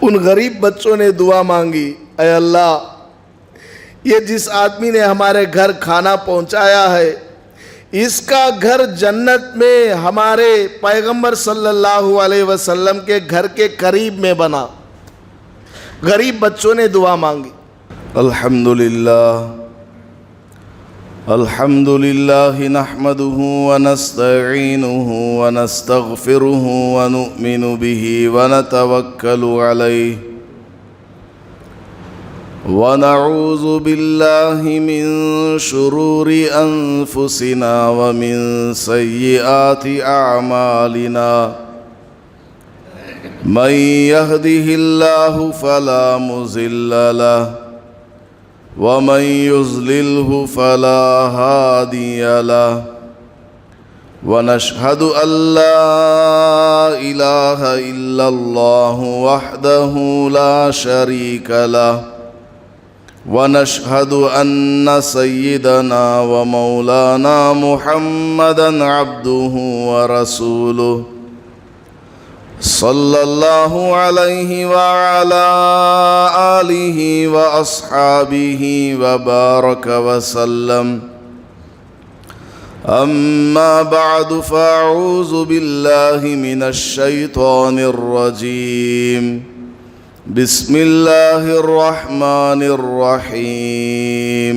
ان غریب بچوں نے دعا مانگی، اے اللہ یہ جس آدمی نے ہمارے گھر کھانا پہنچایا ہے اس کا گھر جنت میں ہمارے پیغمبر صلی اللہ علیہ وسلم کے گھر کے قریب میں بنا۔ غریب بچوں نے دعا مانگی۔ الحمدللہ نحمده ونستعینه ونستغفره ونؤمن به ونتوکل علیہ ونعوذ باللہ من شرور انفسنا ومن سیئات اعمالنا من يهده الله فلا مضل له ومن يضلله فلا هادي له ونشهد أن لا إله إلا الله وحده لا شريك له ونشهد أن سيدنا ومولانا محمدا عبده ورسوله صلی اللہ علیہ وعلا آلہ واصحابہ وبارک وسلم اما بعد فاعوذ باللہ من الشیطان الرجیم بسم اللہ الرحمن الرحیم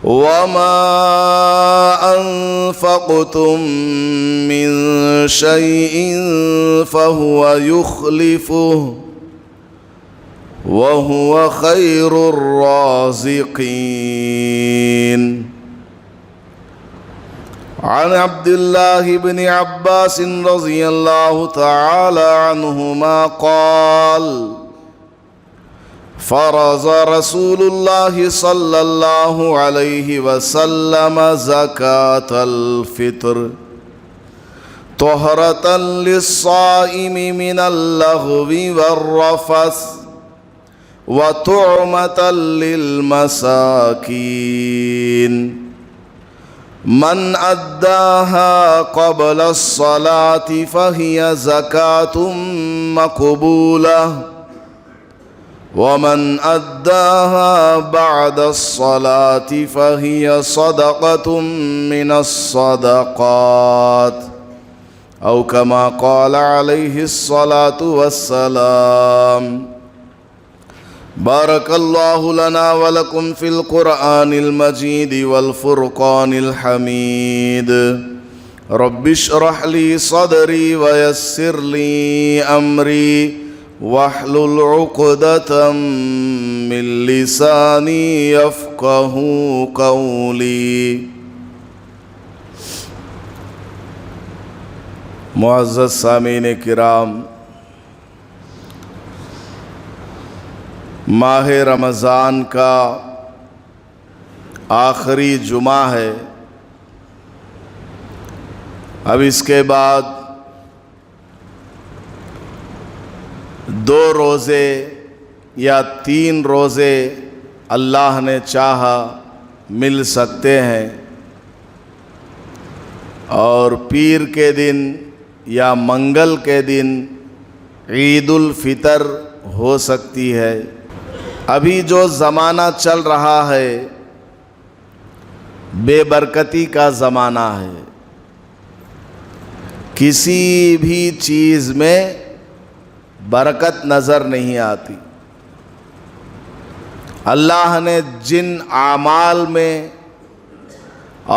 وما أنفقتم من شيء فهو يخلفه وهو خير الرازقين عن عبد الله بن عباس رضي الله تعالى عنهما قال فرض رسول الله صلى الله عليه وسلم زكاة الفطر طهرة للصائم من اللغو والرفث وطعمة للمساكين من أداها قبل الصلاة فهي زكاة مقبولة ومن أداها بعد الصلاة فهي صدقة من الصدقات أو كما قال عليه الصلاة والسلام بارك الله لنا ولكم في القرآن المجيد والفرقان الحميد رب اشرح لي صدري ويسر لي أمري واحلل عقدة من لساني يفقهوا قولي۔ معزز سامعین کرام، ماہ رمضان کا آخری جمعہ ہے۔ اب اس کے بعد 2 روزے یا 3 روزے اللہ نے چاہا مل سکتے ہیں، اور پیر کے دن یا منگل کے دن عید الفطر ہو سکتی ہے۔ ابھی جو زمانہ چل رہا ہے بے برکتی کا زمانہ ہے، کسی بھی چیز میں برکت نظر نہیں آتی۔ اللہ نے جن اعمال میں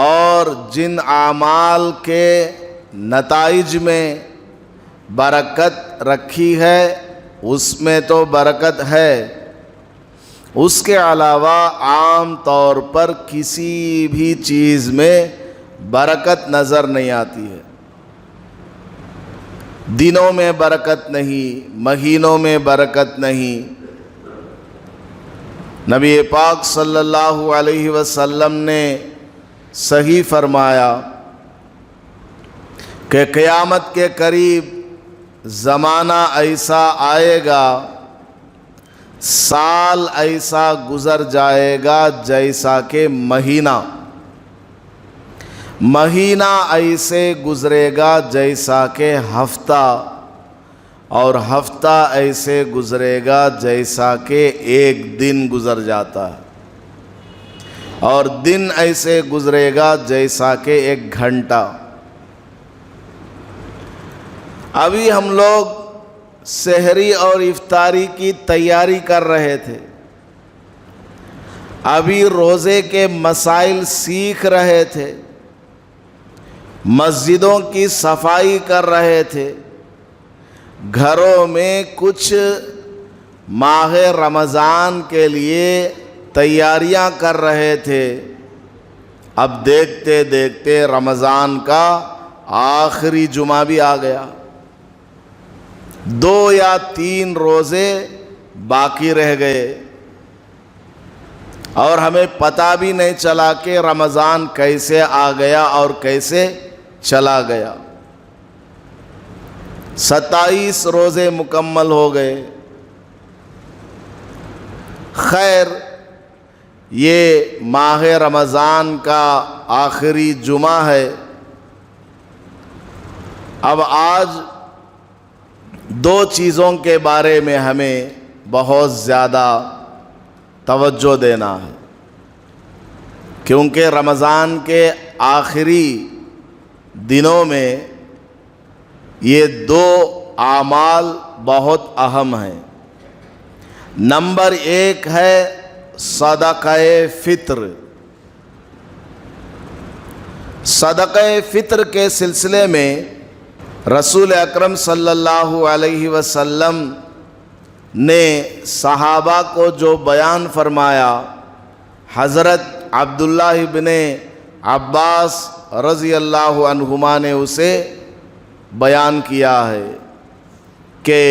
اور جن اعمال کے نتائج میں برکت رکھی ہے اس میں تو برکت ہے، اس کے علاوہ عام طور پر کسی بھی چیز میں برکت نظر نہیں آتی ہے۔ دنوں میں برکت نہیں، مہینوں میں برکت نہیں۔ نبی پاک صلی اللہ علیہ وسلم نے صحیح فرمایا کہ قیامت کے قریب زمانہ ایسا آئے گا، سال ایسا گزر جائے گا جیسا کہ مہینہ ایسے گزرے گا جیسا کہ ہفتہ، اور ہفتہ ایسے گزرے گا جیسا کہ ایک دن گزر جاتا ہے، اور دن ایسے گزرے گا جیسا کہ ایک گھنٹہ۔ ابھی ہم لوگ سحری اور افطاری کی تیاری کر رہے تھے، ابھی روزے کے مسائل سیکھ رہے تھے، مسجدوں کی صفائی کر رہے تھے، گھروں میں کچھ ماہ رمضان کے لیے تیاریاں کر رہے تھے۔ اب دیکھتے دیکھتے رمضان کا آخری جمعہ بھی آ گیا، 2 یا 3 روزے باقی رہ گئے، اور ہمیں پتہ بھی نہیں چلا کہ رمضان کیسے آ گیا اور کیسے چلا گیا۔ 27 روزے مکمل ہو گئے۔ خیر، یہ ماہ رمضان کا آخری جمعہ ہے۔ اب آج 2 چیزوں کے بارے میں ہمیں بہت زیادہ توجہ دینا ہے، کیونکہ رمضان کے آخری دنوں میں یہ 2 اعمال بہت اہم ہیں۔ نمبر 1 ہے صدقہ فطر۔ صدقہ فطر کے سلسلے میں رسول اکرم صلی اللہ علیہ وسلم نے صحابہ کو جو بیان فرمایا، حضرت عبداللہ بن عباس رضی اللہ عنہما نے اسے بیان کیا ہے کہ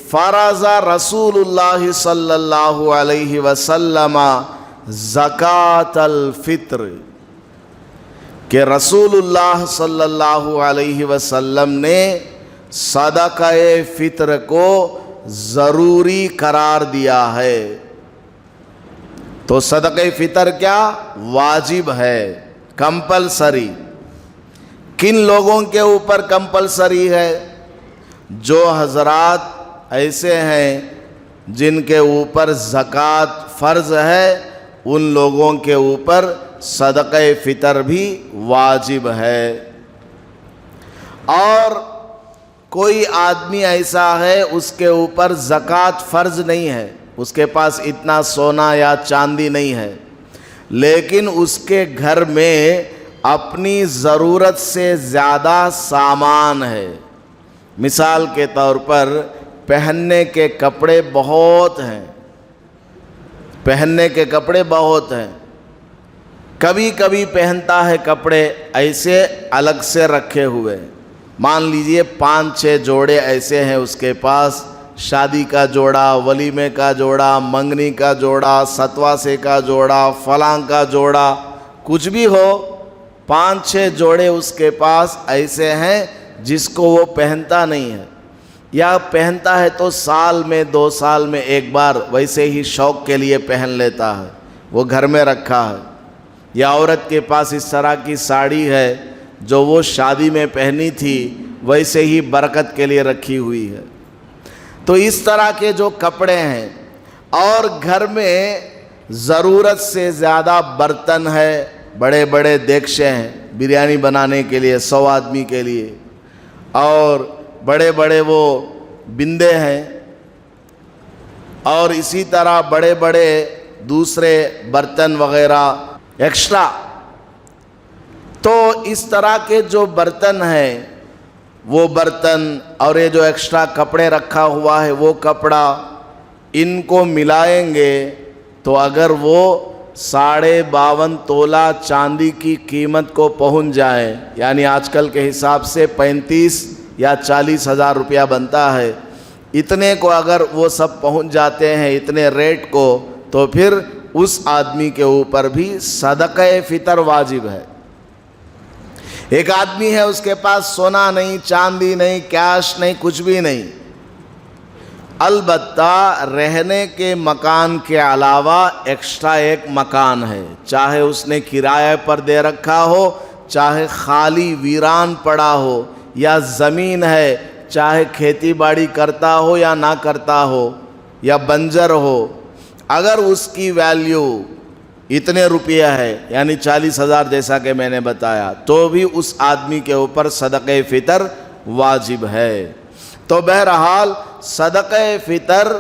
فرض رسول اللہ صلی اللہ علیہ وسلم زکوٰۃ الفطر، کہ رسول اللہ صلی اللہ علیہ وسلم نے صدقہ فطر کو ضروری قرار دیا ہے۔ تو صدقہ فطر کیا؟ واجب ہے، کمپلسری۔ کن لوگوں کے اوپر کمپلسری ہے؟ جو حضرات ایسے ہیں جن کے اوپر زکوٰۃ فرض ہے، ان لوگوں کے اوپر صدقہ فطر بھی واجب ہے۔ اور کوئی آدمی ایسا ہے اس کے اوپر زکوٰۃ فرض نہیں ہے، اس کے پاس اتنا سونا یا چاندی نہیں ہے، لیکن اس کے گھر میں اپنی ضرورت سے زیادہ سامان ہے۔ مثال کے طور پر پہننے کے کپڑے بہت ہیں، پہننے کے کپڑے بہت ہیں، کبھی کبھی پہنتا ہے کپڑے ایسے الگ سے رکھے ہوئے، مان لیجئے 5-6 جوڑے ایسے ہیں اس کے پاس، شادی کا جوڑا، ولیمے کا جوڑا، منگنی کا جوڑا، ستواسے کا جوڑا، فلاں کا جوڑا، کچھ بھی ہو، 5-6 جوڑے اس کے پاس ایسے ہیں جس کو وہ پہنتا نہیں ہے، یا پہنتا ہے تو سال میں 2 سال میں ایک بار ویسے ہی شوق کے لیے پہن لیتا ہے، وہ گھر میں رکھا ہے۔ یا عورت کے پاس اس طرح کی ساڑی ہے جو وہ شادی میں پہنی تھی، ویسے ہی برکت کے لیے رکھی ہوئی ہے۔ تو اس طرح کے جو کپڑے ہیں، اور گھر میں ضرورت سے زیادہ برتن ہے، بڑے بڑے دیگچے ہیں بریانی بنانے کے لیے 100 آدمی کے لیے، اور بڑے بڑے وہ بندے ہیں، اور اسی طرح بڑے بڑے دوسرے برتن وغیرہ ایکسٹرا۔ تو اس طرح کے جو برتن ہیں، وہ برتن اور یہ جو ایکسٹرا کپڑے رکھا ہوا ہے وہ کپڑا، ان کو ملائیں گے تو اگر وہ 52.5 تولہ چاندی کی قیمت کو پہنچ جائے، یعنی آج کل کے حساب سے 35 یا 40 ہزار روپیہ بنتا ہے، اتنے کو اگر وہ سب پہنچ جاتے ہیں اتنے ریٹ کو، تو پھر اس آدمی کے اوپر بھی صدقہ فطر واجب ہے۔ ایک آدمی ہے اس کے پاس سونا نہیں، چاندی نہیں، کیش نہیں، کچھ بھی نہیں، البتہ رہنے کے مکان کے علاوہ ایکسٹرا ایک مکان ہے، چاہے اس نے کرایہ پر دے رکھا ہو، چاہے خالی ویران پڑا ہو، یا زمین ہے چاہے کھیتی باڑی کرتا ہو یا نہ کرتا ہو یا بنجر ہو، اگر اس کی ویلیو اتنے روپیہ ہے یعنی 40,000 جیسا کہ میں نے بتایا، تو بھی اس آدمی کے اوپر صدقہ فطر واجب ہے۔ تو بہرحال صدقہ فطر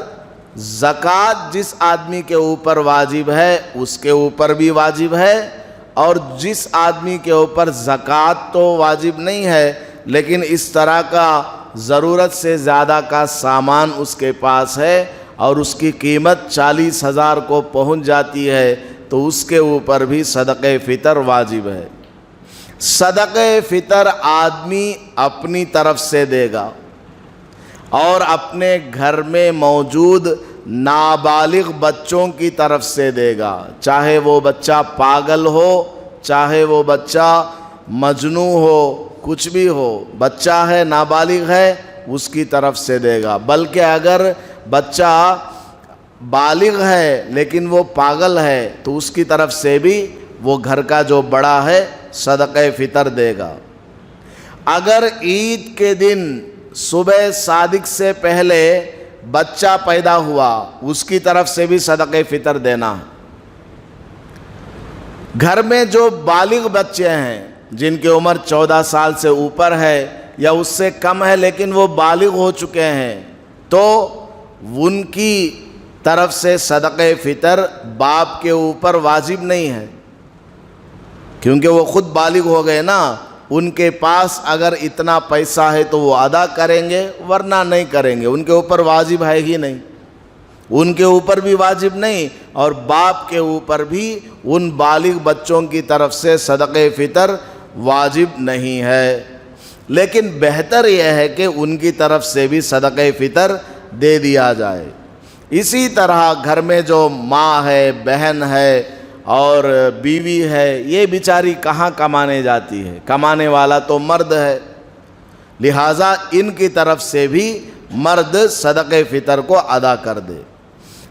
زکوٰۃ جس آدمی کے اوپر واجب ہے اس کے اوپر بھی واجب ہے، اور جس آدمی کے اوپر زکوٰۃ تو واجب نہیں ہے لیکن اس طرح کا ضرورت سے زیادہ کا سامان اس کے پاس ہے اور اس کی قیمت 40,000 کو پہنچ جاتی ہے، تو اس کے اوپر بھی صدقہ فطر واجب ہے۔ صدقہ فطر آدمی اپنی طرف سے دے گا اور اپنے گھر میں موجود نابالغ بچوں کی طرف سے دے گا، چاہے وہ بچہ پاگل ہو، چاہے وہ بچہ مجنون ہو، کچھ بھی ہو، بچہ ہے نابالغ ہے اس کی طرف سے دے گا۔ بلکہ اگر بچہ بالغ ہے لیکن وہ پاگل ہے تو اس کی طرف سے بھی وہ گھر کا جو بڑا ہے صدقہ فطر دے گا۔ اگر عید کے دن صبح صادق سے پہلے بچہ پیدا ہوا اس کی طرف سے بھی صدقہ فطر دینا ہے۔ گھر میں جو بالغ بچے ہیں جن کی عمر 14 سال سے اوپر ہے یا اس سے کم ہے لیکن وہ بالغ ہو چکے ہیں، تو ان کی طرف سے صدقہ فطر باپ کے اوپر واجب نہیں ہے، کیونکہ وہ خود بالغ ہو گئے نا۔ ان کے پاس اگر اتنا پیسہ ہے تو وہ ادا کریں گے، ورنہ نہیں کریں گے، ان کے اوپر واجب ہے ہی نہیں، ان کے اوپر بھی واجب نہیں اور باپ کے اوپر بھی ان بالغ بچوں کی طرف سے صدقہ فطر واجب نہیں ہے۔ لیکن بہتر یہ ہے کہ ان کی طرف سے بھی صدقہ فطر دے دیا جائے۔ اسی طرح گھر میں جو ماں ہے، بہن ہے اور بیوی ہے، یہ بیچاری کہاں کمانے جاتی ہے، کمانے والا تو مرد ہے، لہٰذا ان کی طرف سے بھی مرد صدقہ فطر کو ادا کر دے۔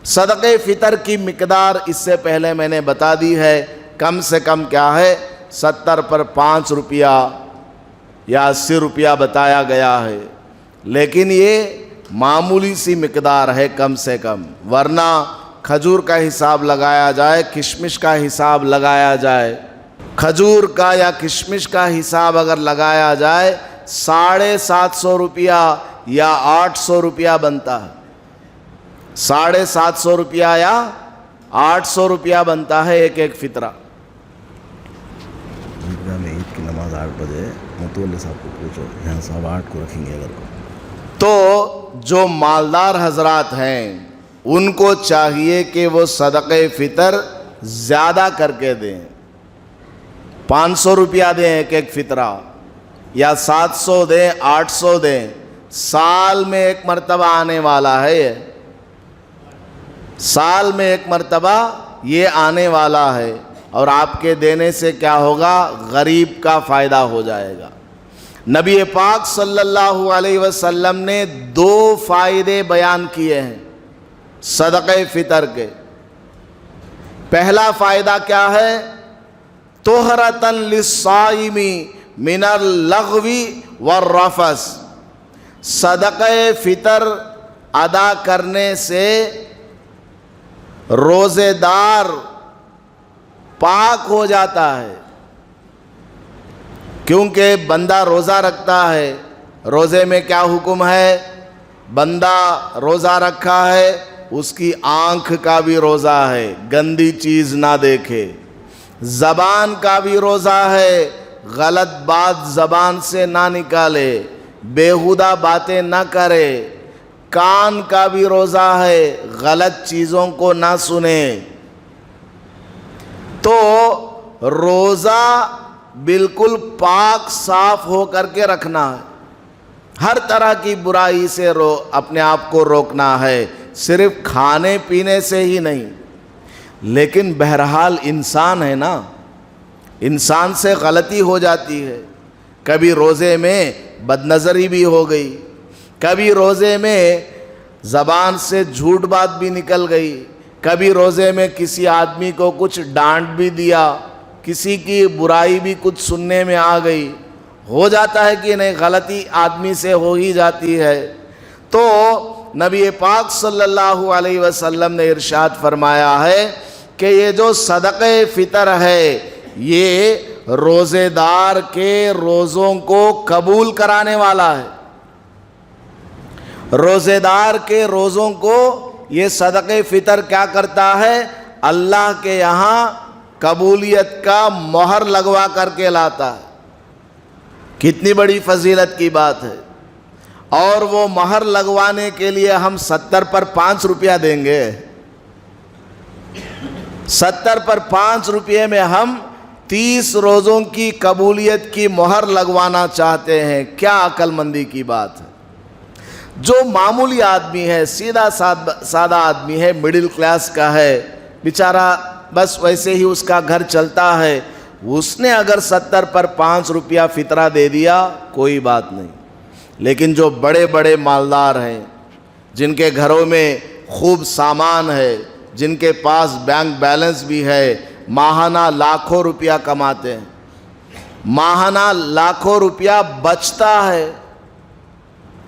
صدقہ فطر کی مقدار اس سے پہلے میں نے بتا دی ہے، کم سے کم کیا ہے، 70 پر 5 روپیہ یا 80 روپیہ بتایا گیا ہے، لیکن یہ معمولی سی مقدار ہے کم سے کم، ورنہ کھجور کا حساب لگایا جائے، کشمش کا حساب لگایا جائے، کھجور کا یا کشمش کا حساب اگر لگایا جائے 750 روپیہ یا 800 روپیہ بنتا ہے، 750 روپیہ یا 800 روپیہ بنتا ہے ایک فطرہ۔ میں عید کی نماز 8 بجے متولی صاحب کو پوچھو، یہاں صاحب 8 کو رکھیں گے اگر تو جو مالدار حضرات ہیں ان کو چاہیے کہ وہ صدقہ فطر زیادہ کر کے دیں، 500 روپیہ دیں ایک فطرہ، یا 700 دیں، 800 دیں، سال میں ایک مرتبہ آنے والا ہے، یہ سال میں ایک مرتبہ یہ آنے والا ہے، اور آپ کے دینے سے کیا ہوگا، غریب کا فائدہ ہو جائے گا۔ نبی پاک صلی اللہ علیہ وسلم نے 2 فائدے بیان کیے ہیں صدقہ فطر کے۔ پہلا فائدہ کیا ہے، طہرۃ للصائم من اللغو والرفث، صدقہ فطر ادا کرنے سے روزے دار پاک ہو جاتا ہے، کیونکہ بندہ روزہ رکھتا ہے، روزے میں کیا حکم ہے، بندہ روزہ رکھا ہے اس کی آنکھ کا بھی روزہ ہے، گندی چیز نہ دیکھے، زبان کا بھی روزہ ہے، غلط بات زبان سے نہ نکالے، بیہودہ باتیں نہ کرے، کان کا بھی روزہ ہے، غلط چیزوں کو نہ سنے۔ تو روزہ بالکل پاک صاف ہو کر کے رکھنا ہے، ہر طرح کی برائی سے اپنے آپ کو روکنا ہے، صرف کھانے پینے سے ہی نہیں۔ لیکن بہرحال انسان ہے نا، انسان سے غلطی ہو جاتی ہے، کبھی روزے میں بد نظری بھی ہو گئی، کبھی روزے میں زبان سے جھوٹ بات بھی نکل گئی، کبھی روزے میں کسی آدمی کو کچھ ڈانٹ بھی دیا، کسی کی برائی بھی کچھ سننے میں آ گئی، ہو جاتا ہے کہ نہیں، غلطی آدمی سے ہو ہی جاتی ہے۔ تو نبی پاک صلی اللہ علیہ وسلم نے ارشاد فرمایا ہے کہ یہ جو صدقہ فطر ہے یہ روزے دار کے روزوں کو قبول کرانے والا ہے۔ روزے دار کے روزوں کو یہ صدقہ فطر کیا کرتا ہے؟ اللہ کے یہاں قبولیت کا مہر لگوا کر کے لاتا ہے۔ کتنی بڑی فضیلت کی بات ہے۔ اور وہ مہر لگوانے کے لیے ہم 70 پر 5 روپیہ دیں گے، 70 پر 5 روپے میں ہم 30 روزوں کی قبولیت کی مہر لگوانا چاہتے ہیں۔ کیا عقل مندی کی بات ہے۔ جو معمولی آدمی ہے، سیدھا سادہ آدمی ہے، مڈل کلاس کا ہے، بیچارہ بس ویسے ہی اس کا گھر چلتا ہے، اس نے اگر 70 پر 5 روپیہ فطرہ دے دیا کوئی بات نہیں۔ لیکن جو بڑے بڑے مالدار ہیں، جن کے گھروں میں خوب سامان ہے، جن کے پاس بینک بیلنس بھی ہے، ماہانہ لاکھوں روپیہ کماتے ہیں، ماہانہ لاکھوں روپیہ بچتا ہے،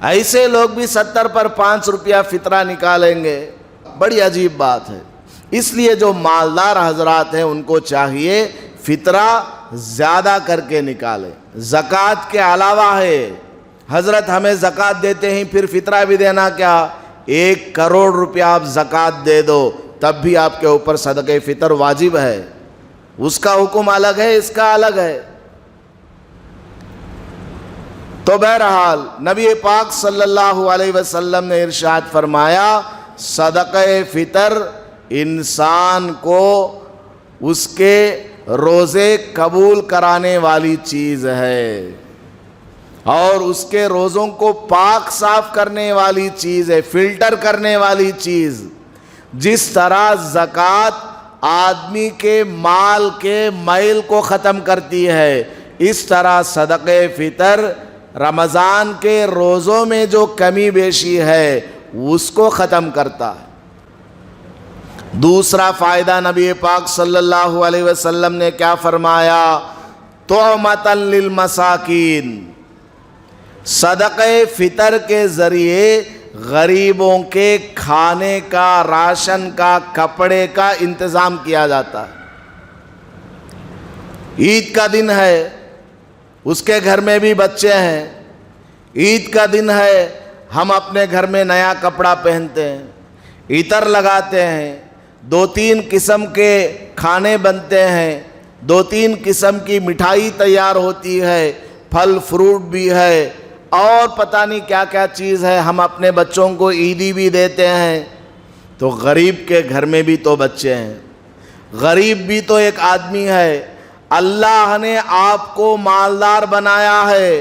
ایسے لوگ بھی 70 پر 5 روپیہ فطرہ نکالیں گے؟ بڑی عجیب بات ہے۔ اس لیے جو مالدار حضرات ہیں ان کو چاہیے فطرہ زیادہ کر کے نکالیں۔ زکوٰۃ کے علاوہ ہے، حضرت ہمیں زکوٰۃ دیتے ہیں پھر فطرہ بھی دینا کیا؟ 1 کروڑ روپیہ آپ زکوٰۃ دے دو تب بھی آپ کے اوپر صدقہ فطر واجب ہے۔ اس کا حکم الگ ہے، اس کا الگ ہے۔ تو بہرحال نبی پاک صلی اللہ علیہ وسلم نے ارشاد فرمایا صدقہ فطر انسان کو اس کے روزے قبول کرانے والی چیز ہے، اور اس کے روزوں کو پاک صاف کرنے والی چیز ہے، فلٹر کرنے والی چیز۔ جس طرح زکوٰۃ آدمی کے مال کے میل کو ختم کرتی ہے، اس طرح صدقہ فطر رمضان کے روزوں میں جو کمی بیشی ہے اس کو ختم کرتا ہے۔ دوسرا فائدہ نبی پاک صلی اللہ علیہ وسلم نے کیا فرمایا؟ طعمۃ للمساکین، صدقہ فطر کے ذریعے غریبوں کے کھانے کا، راشن کا، کپڑے کا انتظام کیا جاتا ہے۔ عید کا دن ہے، اس کے گھر میں بھی بچے ہیں، عید کا دن ہے، ہم اپنے گھر میں نیا کپڑا پہنتے ہیں، عطر لگاتے ہیں، 2-3 قسم کے کھانے بنتے ہیں، 2-3 قسم کی مٹھائی تیار ہوتی ہے، پھل فروٹ بھی ہے، اور پتہ نہیں کیا کیا چیز ہے، ہم اپنے بچوں کو عیدی بھی دیتے ہیں۔ تو غریب کے گھر میں بھی تو بچے ہیں، غریب بھی تو ایک آدمی ہے۔ اللہ نے آپ کو مالدار بنایا ہے،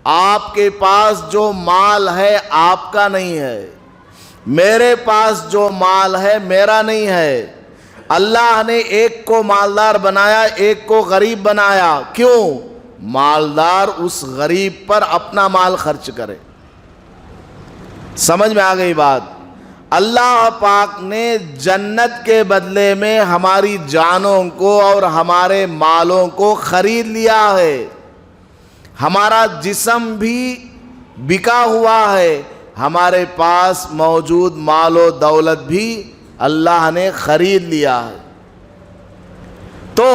آپ کے پاس جو مال ہے آپ کا نہیں ہے، میرے پاس جو مال ہے میرا نہیں ہے۔ اللہ نے ایک کو مالدار بنایا، ایک کو غریب بنایا۔ کیوں؟ مالدار اس غریب پر اپنا مال خرچ کرے۔ سمجھ میں آ گئی بات؟ اللہ پاک نے جنت کے بدلے میں ہماری جانوں کو اور ہمارے مالوں کو خرید لیا ہے، ہمارا جسم بھی بکا ہوا ہے، ہمارے پاس موجود مال و دولت بھی اللہ نے خرید لیا ہے۔ تو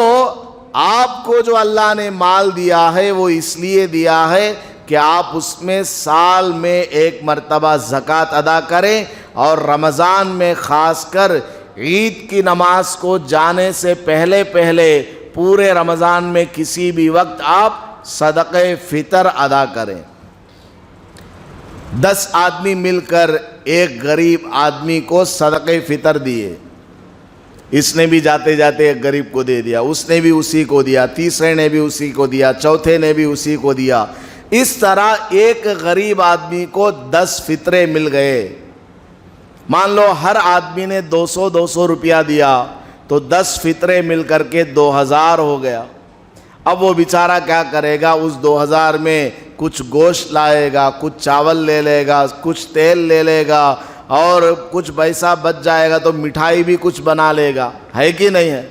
آپ کو جو اللہ نے مال دیا ہے وہ اس لیے دیا ہے کہ آپ اس میں سال میں 1 مرتبہ زکوٰۃ ادا کریں، اور رمضان میں خاص کر عید کی نماز کو جانے سے پہلے پورے رمضان میں کسی بھی وقت آپ صدقہ فطر ادا کریں۔ 10 آدمی مل کر ایک غریب آدمی کو صدقہ فطر دیے، اس نے بھی جاتے جاتے ایک غریب کو دے دیا، اس نے بھی اسی کو دیا، تیسرے نے بھی اسی کو دیا، چوتھے نے بھی اسی کو دیا۔ اس طرح ایک غریب آدمی کو 10 فطرے مل گئے۔ مان لو ہر آدمی نے 200 روپیہ دیا تو 10 فطرے مل کر کے 2000 ہو گیا۔ اب وہ بیچارہ کیا کرے گا؟ اس 2000 میں کچھ گوشت لائے گا، کچھ چاول لے لے گا، کچھ تیل لے لے گا، اور کچھ پیسہ بچ جائے گا تو مٹھائی بھی کچھ بنا لے گا، ہے کہ نہیں ہے؟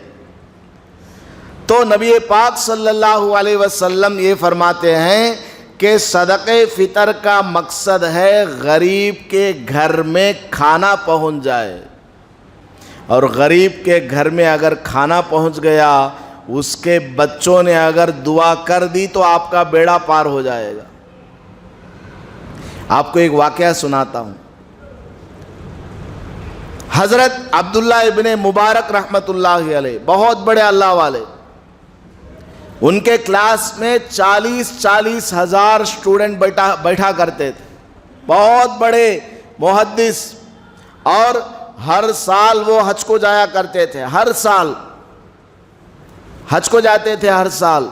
تو نبی پاک صلی اللہ علیہ وسلم یہ فرماتے ہیں کہ صدقہ فطر کا مقصد ہے غریب کے گھر میں کھانا پہنچ جائے، اور غریب کے گھر میں اگر کھانا پہنچ گیا، اس کے بچوں نے اگر دعا کر دی تو آپ کا بیڑا پار ہو جائے گا۔ آپ کو ایک واقعہ سناتا ہوں۔ حضرت عبداللہ ابن مبارک رحمۃ اللہ علیہ بہت بڑے اللہ والے، ان کے کلاس میں 40 ہزار اسٹوڈنٹ بیٹھا کرتے تھے، بہت بڑے محدث، اور ہر سال وہ حج کو جایا کرتے تھے، ہر سال حج کو جاتے تھے، ہر سال۔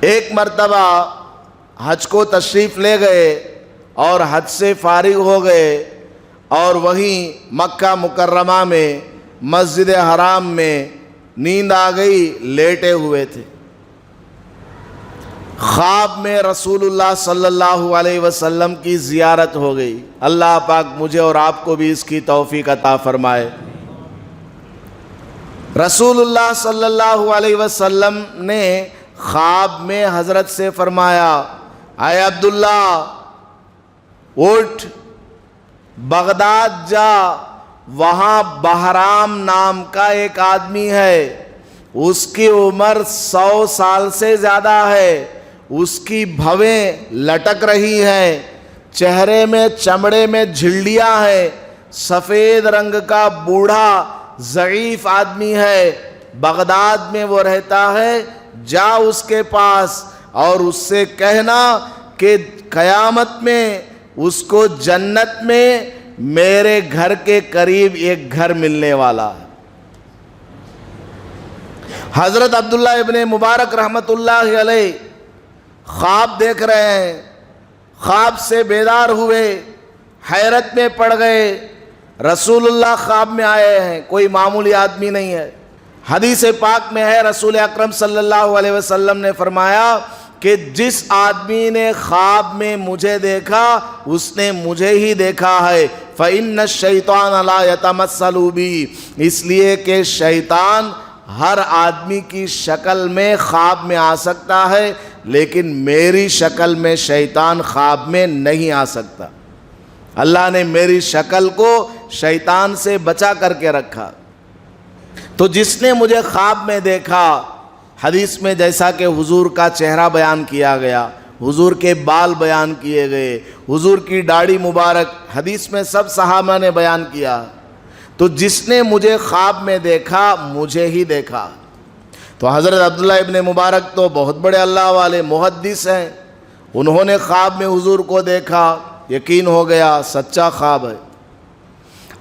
ایک مرتبہ حج کو تشریف لے گئے اور حج سے فارغ ہو گئے، اور وہیں مکہ مکرمہ میں مسجد حرام میں نیند آ گئی، لیٹے ہوئے تھے۔ خواب میں رسول اللہ صلی اللہ علیہ وسلم کی زیارت ہو گئی۔ اللہ پاک مجھے اور آپ کو بھی اس کی توفیق عطا فرمائے۔ رسول اللہ صلی اللہ علیہ وسلم نے خواب میں حضرت سے فرمایا، اے عبداللہ اٹھ، بغداد جا، وہاں بہرام نام کا ایک آدمی ہے، اس کی عمر 100 سال سے زیادہ ہے، اس کی بھویں لٹک رہی ہیں، چہرے میں چمڑے میں جھلڈیاں ہیں، سفید رنگ کا بوڑھا ضعیف آدمی ہے، بغداد میں وہ رہتا ہے، جا اس کے پاس اور اس سے کہنا کہ قیامت میں اس کو جنت میں میرے گھر کے قریب ایک گھر ملنے والا ہے۔ حضرت عبداللہ ابن مبارک رحمۃ اللہ علیہ خواب دیکھ رہے ہیں، خواب سے بیدار ہوئے، حیرت میں پڑ گئے۔ رسول اللہ خواب میں آئے ہیں، کوئی معمولی آدمی نہیں ہے۔ حدیث پاک میں ہے، رسول اکرم صلی اللہ علیہ وسلم نے فرمایا کہ جس آدمی نے خواب میں مجھے دیکھا اس نے مجھے ہی دیکھا ہے، فَإِنَّ الشَّيْطَانَ لَا يَتَمَثَّلُ بِي، اس لیے کہ شیطان ہر آدمی کی شکل میں خواب میں آ سکتا ہے، لیکن میری شکل میں شیطان خواب میں نہیں آ سکتا۔ اللہ نے میری شکل کو شیطان سے بچا کر کے رکھا۔ تو جس نے مجھے خواب میں دیکھا، حدیث میں جیسا کہ حضور کا چہرہ بیان کیا گیا، حضور کے بال بیان کیے گئے، حضور کی داڑھی مبارک حدیث میں سب صحابہ نے بیان کیا، تو جس نے مجھے خواب میں دیکھا مجھے ہی دیکھا۔ تو حضرت عبداللہ ابن مبارک تو بہت بڑے اللہ والے محدث ہیں، انہوں نے خواب میں حضور کو دیکھا، یقین ہو گیا سچا خواب ہے۔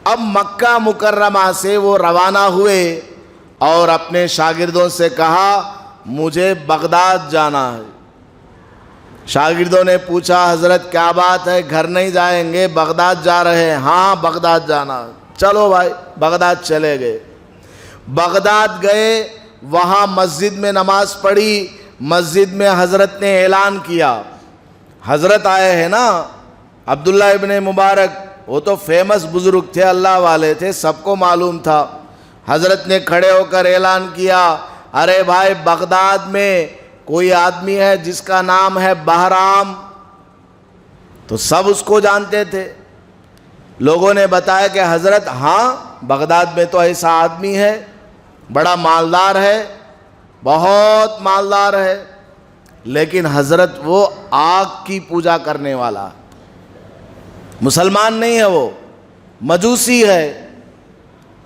اب مکہ مکرمہ سے وہ روانہ ہوئے اور اپنے شاگردوں سے کہا مجھے بغداد جانا ہے۔ شاگردوں نے پوچھا حضرت کیا بات ہے، گھر نہیں جائیں گے، بغداد جا رہے ہیں؟ ہاں بغداد جانا ہے۔ چلو بھائی، بغداد چلے گئے۔ بغداد گئے، وہاں مسجد میں نماز پڑھی، مسجد میں حضرت نے اعلان کیا، حضرت آئے ہیں نا عبداللہ ابن مبارک، وہ تو فیمس بزرگ تھے، اللہ والے تھے، سب کو معلوم تھا۔ حضرت نے کھڑے ہو کر اعلان کیا، ارے بھائی بغداد میں کوئی آدمی ہے جس کا نام ہے بہرام۔ تو سب اس کو جانتے تھے۔ لوگوں نے بتایا کہ حضرت ہاں بغداد میں تو ایسا آدمی ہے، بڑا مالدار ہے، بہت مالدار ہے، لیکن حضرت وہ آگ کی پوجا کرنے والا، مسلمان نہیں ہے، وہ مجوسی ہے۔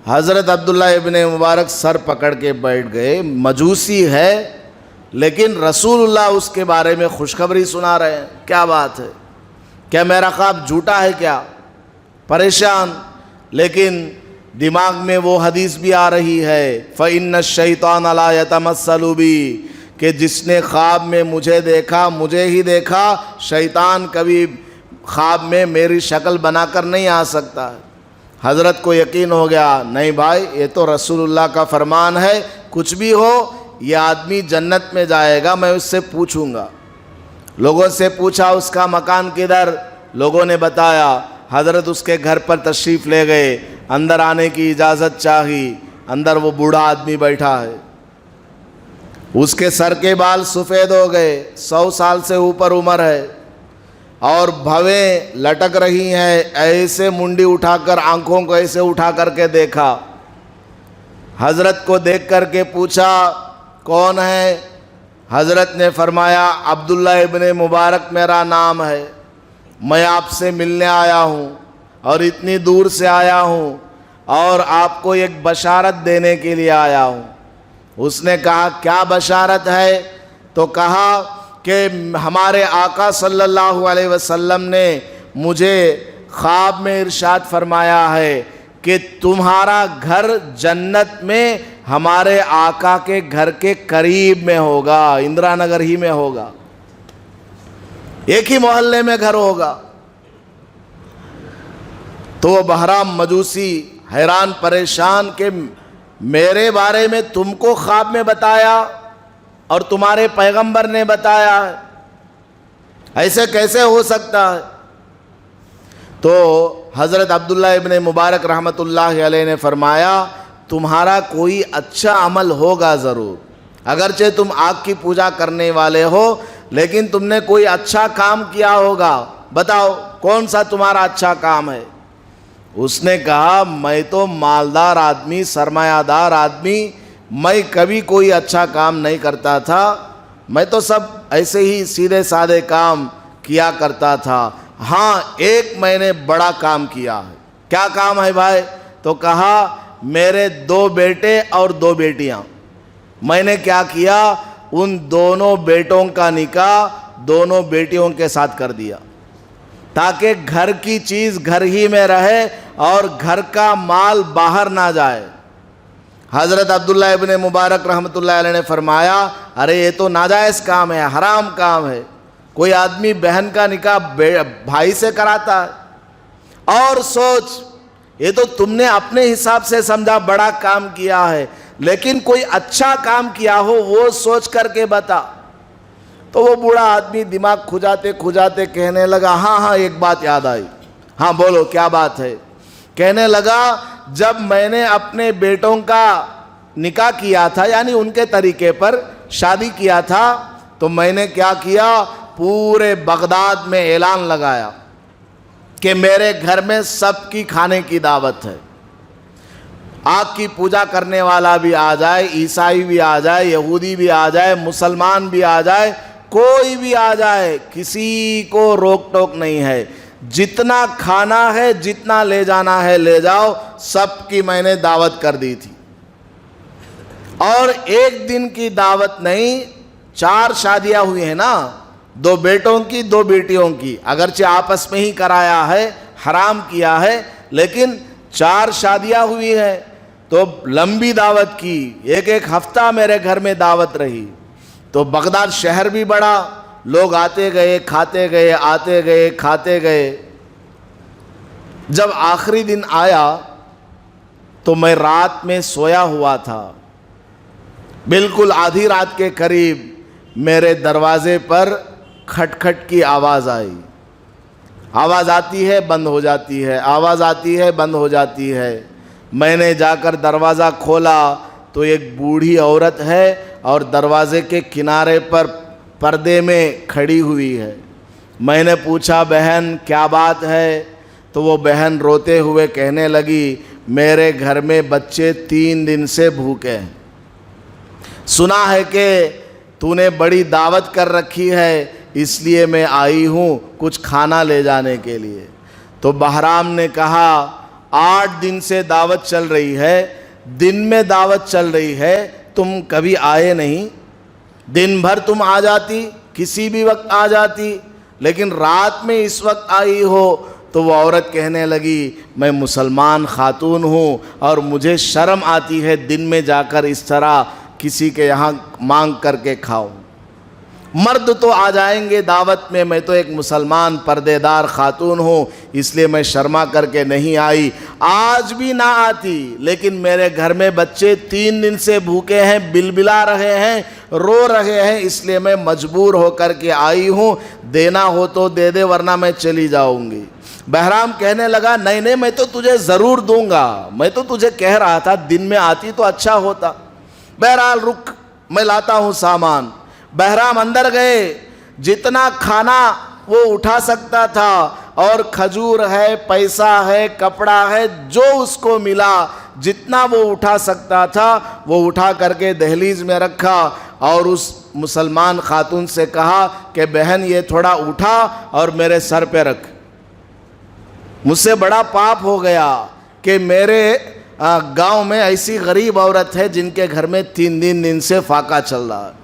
حضرت عبداللہ ابن مبارک سر پکڑ کے بیٹھ گئے، مجوسی ہے لیکن رسول اللہ اس کے بارے میں خوشخبری سنا رہے ہیں، کیا بات ہے، کیا میرا خواب جھوٹا ہے کیا؟ پریشان، لیکن دماغ میں وہ حدیث بھی آ رہی ہے فَإِنَّ الشَّيْطَانَ لَا يَتَمَثَّلُ بِي، کہ جس نے خواب میں مجھے دیکھا مجھے ہی دیکھا، شیطان کبھی خواب میں میری شکل بنا کر نہیں آ سکتا۔ حضرت کو یقین ہو گیا، نہیں بھائی یہ تو رسول اللہ کا فرمان ہے، کچھ بھی ہو یہ آدمی جنت میں جائے گا، میں اس سے پوچھوں گا۔ لوگوں سے پوچھا اس کا مکان کدھر، لوگوں نے بتایا۔ حضرت اس کے گھر پر تشریف لے گئے، اندر آنے کی اجازت چاہی، اندر وہ بوڑھا آدمی بیٹھا ہے۔ اس کے سر کے بال سفید ہو گئے، 100 سال سے اوپر عمر ہے، اور بھویں لٹک رہی ہیں، ایسے منڈی اٹھا کر آنکھوں کو ایسے اٹھا کر کے دیکھا۔ حضرت کو دیکھ کر کے پوچھا کون ہے؟ حضرت نے فرمایا عبداللہ ابن مبارک میرا نام ہے، میں آپ سے ملنے آیا ہوں اور اتنی دور سے آیا ہوں اور آپ کو ایک بشارت دینے کے لیے آیا ہوں۔ اس نے کہا کیا بشارت ہے؟ تو کہا کہ ہمارے آقا صلی اللہ علیہ وسلم نے مجھے خواب میں ارشاد فرمایا ہے کہ تمہارا گھر جنت میں ہمارے آقا کے گھر کے قریب میں ہوگا، اندرا نگر ہی میں ہوگا، ایک ہی محلے میں گھر ہوگا۔ تو وہ بہرام مجوسی حیران پریشان کہ میرے بارے میں تم کو خواب میں بتایا اور تمہارے پیغمبر نے بتایا ہے، ایسے کیسے ہو سکتا ہے؟ تو حضرت عبداللہ ابن مبارک رحمۃ اللہ علیہ نے فرمایا تمہارا کوئی اچھا عمل ہوگا ضرور، اگرچہ تم آگ کی پوجا کرنے والے ہو لیکن تم نے کوئی اچھا کام کیا ہوگا، بتاؤ کون سا تمہارا اچھا کام ہے؟ اس نے کہا میں تو مالدار آدمی، سرمایہ دار آدمی، میں کبھی کوئی اچھا کام نہیں کرتا تھا، میں تو سب ایسے ہی سیدھے سادے کام کیا کرتا تھا۔ ہاں ایک میں نے بڑا کام کیا ہے۔ کیا کام ہے بھائی؟ تو کہا میرے 2 بیٹے اور 2 بیٹیاں، میں نے کیا کیا؟ ان دونوں بیٹوں کا نکاح دونوں بیٹیوں کے ساتھ کر دیا تاکہ گھر کی چیز گھر ہی میں رہے اور گھر کا مال باہر نہ جائے۔ حضرت عبداللہ ابن مبارک رحمۃ اللہ علیہ نے فرمایا ارے یہ تو ناجائز کام ہے، حرام کام ہے، کوئی آدمی بہن کا نکاح بھائی سے کراتا ہے؟ اور سوچ، یہ تو تم نے اپنے حساب سے سمجھا بڑا کام کیا ہے، لیکن کوئی اچھا کام کیا ہو وہ سوچ کر کے بتا۔ تو وہ بوڑھا آدمی دماغ کھجاتے کھجاتے کہنے لگا ہاں ایک بات یاد آئی۔ ہاں بولو کیا بات ہے؟ کہنے لگا جب میں نے اپنے بیٹوں کا نکاح کیا تھا، یعنی ان کے طریقے پر شادی کیا تھا، تو میں نے کیا کیا؟ پورے بغداد میں اعلان لگایا کہ میرے گھر میں سب کی کھانے کی دعوت ہے، آگ کی پوجا کرنے والا بھی آ جائے، عیسائی بھی آ جائے، یہودی بھی آ جائے، مسلمان بھی آ جائے، کوئی بھی آ جائے، کسی کو روک ٹوک نہیں ہے، جتنا کھانا ہے جتنا لے جانا ہے لے جاؤ، سب کی میں نے دعوت کر دی تھی۔ اور ایک دن کی دعوت نہیں، 4 شادیاں ہوئی ہیں نا، 2 بیٹوں کی 2 بیٹیوں کی، اگرچہ آپس میں ہی کرایا ہے، حرام کیا ہے، لیکن 4 شادیاں ہوئی ہیں، تو لمبی دعوت کی، ایک ہفتہ میرے گھر میں دعوت رہی۔ تو بغداد شہر بھی بڑا، لوگ آتے گئے کھاتے گئے، آتے گئے کھاتے گئے۔ جب آخری دن آیا تو میں رات میں سویا ہوا تھا، بالکل آدھی رات کے قریب میرے دروازے پر کھٹ کھٹ کی آواز آئی، آواز آتی ہے بند ہو جاتی ہے، آواز آتی ہے بند ہو جاتی ہے۔ میں نے جا کر دروازہ کھولا تو ایک بوڑھی عورت ہے اور دروازے کے کنارے پر پردے میں کھڑی ہوئی ہے۔ میں نے پوچھا بہن کیا بات ہے؟ تو وہ بہن روتے ہوئے کہنے لگی میرے گھر میں بچے 3 دن سے بھوکے ہیں، سنا ہے کہ تو نے بڑی دعوت کر رکھی ہے، اس لیے میں آئی ہوں کچھ کھانا لے جانے کے لیے۔ تو بہرام نے کہا 8 دن سے دعوت چل رہی ہے، دن میں دعوت چل رہی ہے، تم کبھی آئے نہیں، دن بھر تم آ جاتی، کسی بھی وقت آ جاتی، لیکن رات میں اس وقت آئی ہو۔ تو وہ عورت کہنے لگی میں مسلمان خاتون ہوں اور مجھے شرم آتی ہے دن میں جا کر اس طرح کسی کے یہاں مانگ کر کے کھاؤں، مرد تو آ جائیں گے دعوت میں، میں تو ایک مسلمان پردے دار خاتون ہوں، اس لیے میں شرما کر کے نہیں آئی، آج بھی نہ آتی، لیکن میرے گھر میں بچے 3 دن سے بھوکے ہیں، بلبلا رہے ہیں، رو رہے ہیں، اس لیے میں مجبور ہو کر کے آئی ہوں، دینا ہو تو دے دے ورنہ میں چلی جاؤں گی۔ بہرام کہنے لگا نہیں میں تو تجھے ضرور دوں گا، میں تو تجھے کہہ رہا تھا دن میں آتی تو اچھا ہوتا۔ بہرحال رک، میں لاتا ہوں سامان۔ بہرام اندر گئے، جتنا کھانا وہ اٹھا سکتا تھا، اور کھجور ہے، پیسہ ہے، کپڑا ہے، جو اس کو ملا جتنا وہ اٹھا سکتا تھا وہ اٹھا کر کے دہلیز میں رکھا، اور اس مسلمان خاتون سے کہا کہ بہن یہ تھوڑا اٹھا اور میرے سر پہ رکھ۔ مجھ سے بڑا پاپ ہو گیا کہ میرے گاؤں میں ایسی غریب عورت ہے جن کے گھر میں 3 دن سے فاقہ چل رہا ہے،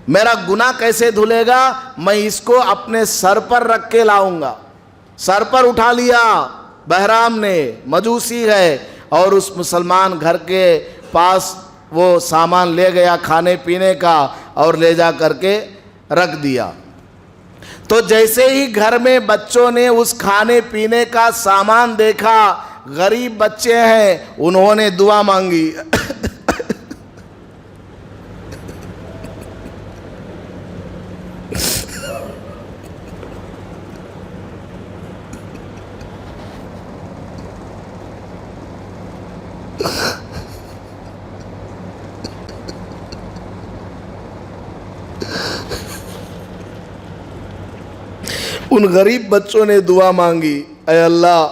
میرا گناہ کیسے دھلے گا؟ میں اس کو اپنے سر پر رکھ کے لاؤں گا۔ سر پر اٹھا لیا بہرام نے، مجوسی ہے، اور اس مسلمان گھر کے پاس وہ سامان لے گیا کھانے پینے کا، اور لے جا کر کے رکھ دیا۔ تو جیسے ہی گھر میں بچوں نے اس کھانے پینے کا سامان دیکھا، غریب بچے ہیں، انہوں نے دعا مانگی۔ ان غریب بچوں نے دعا مانگی، اے اللہ،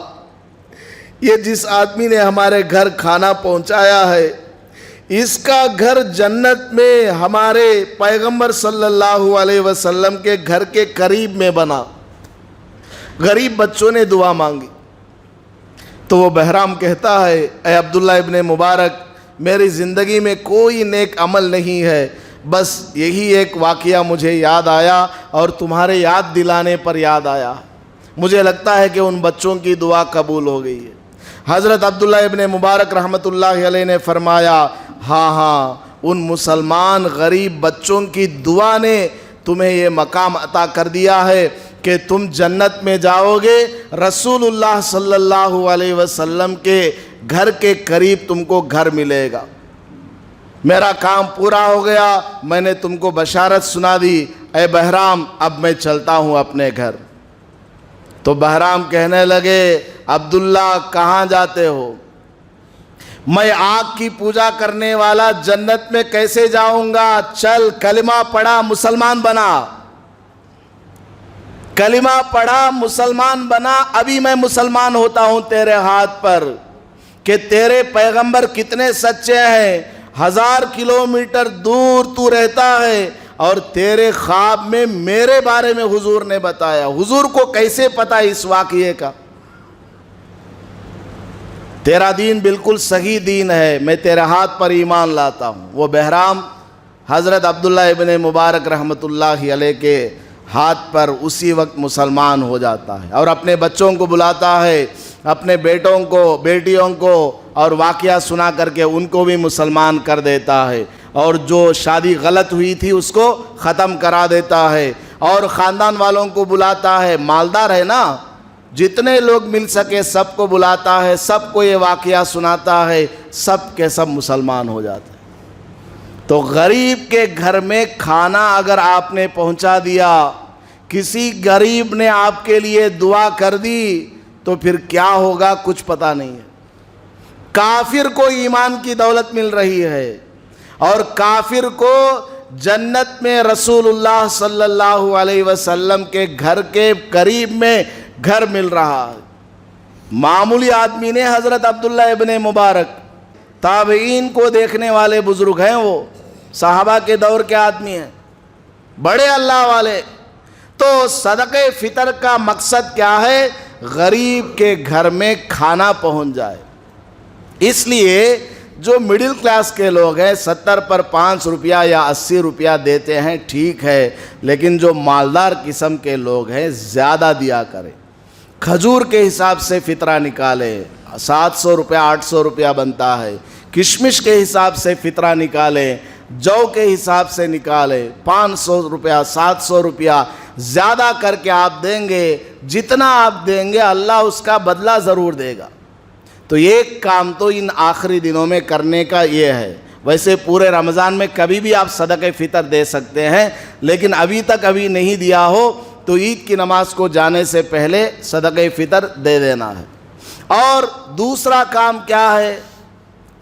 یہ جس آدمی نے ہمارے گھر کھانا پہنچایا ہے، اس کا گھر جنت میں ہمارے پیغمبر صلی اللہ علیہ وسلم کے گھر کے قریب میں بنا۔ غریب بچوں نے دعا مانگی تو وہ بہرام کہتا ہے، اے عبداللہ ابن مبارک، میری زندگی میں کوئی نیک عمل نہیں ہے، بس یہی ایک واقعہ مجھے یاد آیا اور تمہارے یاد دلانے پر یاد آیا۔ مجھے لگتا ہے کہ ان بچوں کی دعا قبول ہو گئی ہے۔ حضرت عبداللہ ابن مبارک رحمۃ اللہ علیہ نے فرمایا، ہاں، ان مسلمان غریب بچوں کی دعا نے تمہیں یہ مقام عطا کر دیا ہے کہ تم جنت میں جاؤ گے، رسول اللہ صلی اللہ علیہ وسلم کے گھر کے قریب تم کو گھر ملے گا۔ میرا کام پورا ہو گیا، میں نے تم کو بشارت سنا دی، اے بہرام اب میں چلتا ہوں اپنے گھر۔ تو بہرام کہنے لگے، عبداللہ کہاں جاتے ہو؟ میں آگ کی پوجا کرنے والا جنت میں کیسے جاؤں گا؟ چل کلمہ پڑھا، مسلمان بنا، کلمہ پڑھا، مسلمان بنا، ابھی میں مسلمان ہوتا ہوں تیرے ہاتھ پر، کہ تیرے پیغمبر کتنے سچے ہیں۔ 1000 کلومیٹر دور تو رہتا ہے اور تیرے خواب میں میرے بارے میں حضور نے بتایا۔ حضور کو کیسے پتا اس واقعے کا؟ تیرا دین بالکل صحیح دین ہے، میں تیرے ہاتھ پر ایمان لاتا ہوں۔ وہ بہرام حضرت عبداللہ ابن مبارک رحمۃ اللہ علیہ کے ہاتھ پر اسی وقت مسلمان ہو جاتا ہے، اور اپنے بچوں کو بلاتا ہے، اپنے بیٹوں کو، بیٹیوں کو، اور واقعہ سنا کر کے ان کو بھی مسلمان کر دیتا ہے، اور جو شادی غلط ہوئی تھی اس کو ختم کرا دیتا ہے، اور خاندان والوں کو بلاتا ہے، مالدار ہے نا، جتنے لوگ مل سکے سب کو بلاتا ہے، سب کو یہ واقعہ سناتا ہے، سب کے سب مسلمان ہو جاتے ہیں۔ تو غریب کے گھر میں کھانا اگر آپ نے پہنچا دیا، کسی غریب نے آپ کے لیے دعا کر دی، تو پھر کیا ہوگا کچھ پتہ نہیں ہے۔ کافر کو ایمان کی دولت مل رہی ہے، اور کافر کو جنت میں رسول اللہ صلی اللہ علیہ وسلم کے گھر کے قریب میں گھر مل رہا ہے۔ معمولی آدمی نے حضرت عبداللہ ابن مبارک، تابعین کو دیکھنے والے بزرگ ہیں، وہ صحابہ کے دور کے آدمی ہیں، بڑے اللہ والے۔ تو صدقہ فطر کا مقصد کیا ہے؟ غریب کے گھر میں کھانا پہنچ جائے۔ اس لیے جو مڈل کلاس کے لوگ ہیں 70 پر 5 روپیہ یا 80 روپیہ دیتے ہیں، ٹھیک ہے، لیکن جو مالدار قسم کے لوگ ہیں زیادہ دیا کریں۔ کھجور کے حساب سے فطرہ نکالے، 700 روپیہ 800 روپیہ بنتا ہے۔ کشمش کے حساب سے فطرہ نکالے، جو کے حساب سے نکالے، 500 روپیہ 700 روپیہ زیادہ کر کے آپ دیں گے، جتنا آپ دیں گے اللہ اس کا بدلہ ضرور دے گا۔ تو ایک کام تو ان آخری دنوں میں کرنے کا یہ ہے۔ ویسے پورے رمضان میں کبھی بھی آپ صدقہ فطر دے سکتے ہیں، لیکن ابھی تک نہیں دیا ہو تو عید کی نماز کو جانے سے پہلے صدقہ فطر دے دینا ہے۔ اور دوسرا کام کیا ہے؟